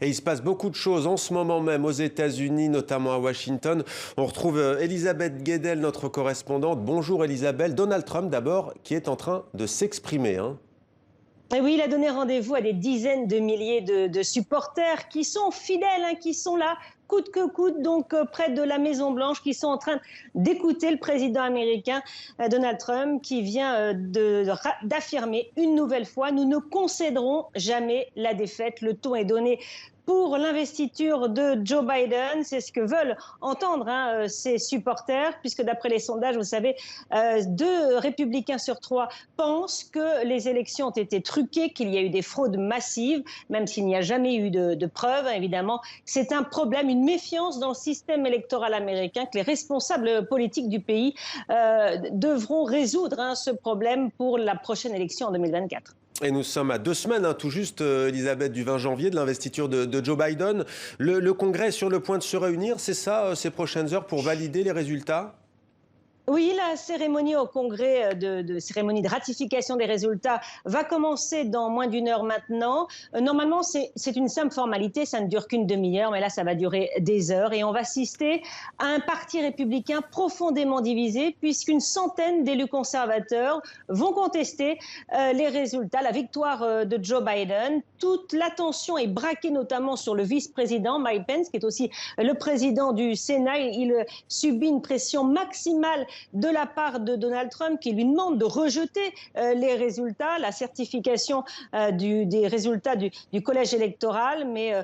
Et il se passe beaucoup de choses en ce moment même aux États-Unis, notamment à Washington. On retrouve Elisabeth Guedel, notre correspondante. Bonjour Elisabeth. Donald Trump d'abord, qui est en train de s'exprimer. Et oui, il a donné rendez-vous à des dizaines de milliers de supporters qui sont fidèles, qui sont là coûte que coûte, donc près de la Maison-Blanche, qui sont en train d'écouter le président américain Donald Trump, qui vient d'affirmer une nouvelle fois: nous ne concéderons jamais la défaite. Le ton est donné pour l'investiture de Joe Biden. C'est ce que veulent entendre ses supporters, puisque d'après les sondages, vous savez, 2 républicains sur 3 pensent que les élections ont été truquées, qu'il y a eu des fraudes massives, même s'il n'y a jamais eu de preuves, évidemment. C'est un problème, une méfiance dans le système électoral américain que les responsables politiques du pays devront résoudre ce problème pour la prochaine élection en 2024. Et nous sommes à 2 semaines, tout juste, Elisabeth, du 20 janvier, de l'investiture de Joe Biden. Le Congrès est sur le point de se réunir, c'est ça, ces prochaines heures, pour valider les résultats ? Oui, la cérémonie au Congrès, cérémonie de ratification des résultats, va commencer dans moins d'une heure maintenant. Normalement, c'est une simple formalité, ça ne dure qu'une demi-heure, mais là, ça va durer des heures. Et on va assister à un parti républicain profondément divisé, puisqu'une centaine d'élus conservateurs vont contester les résultats, la victoire de Joe Biden. Toute l'attention est braquée notamment sur le vice-président, Mike Pence, qui est aussi le président du Sénat. Il subit une pression maximale de la part de Donald Trump, qui lui demande de rejeter les résultats, la certification des résultats du collège électoral. Mais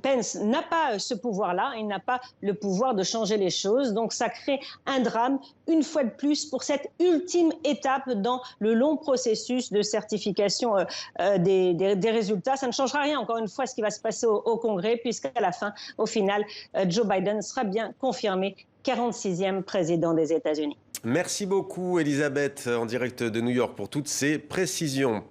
Pence n'a pas ce pouvoir-là, il n'a pas le pouvoir de changer les choses. Donc ça crée un drame, une fois de plus, pour cette ultime étape dans le long processus de certification des résultats. Ça ne changera rien, encore une fois, ce qui va se passer au Congrès, puisqu'à la fin, au final, Joe Biden sera bien confirmé 46e président des États-Unis. Merci beaucoup, Elisabeth, en direct de New York, pour toutes ces précisions.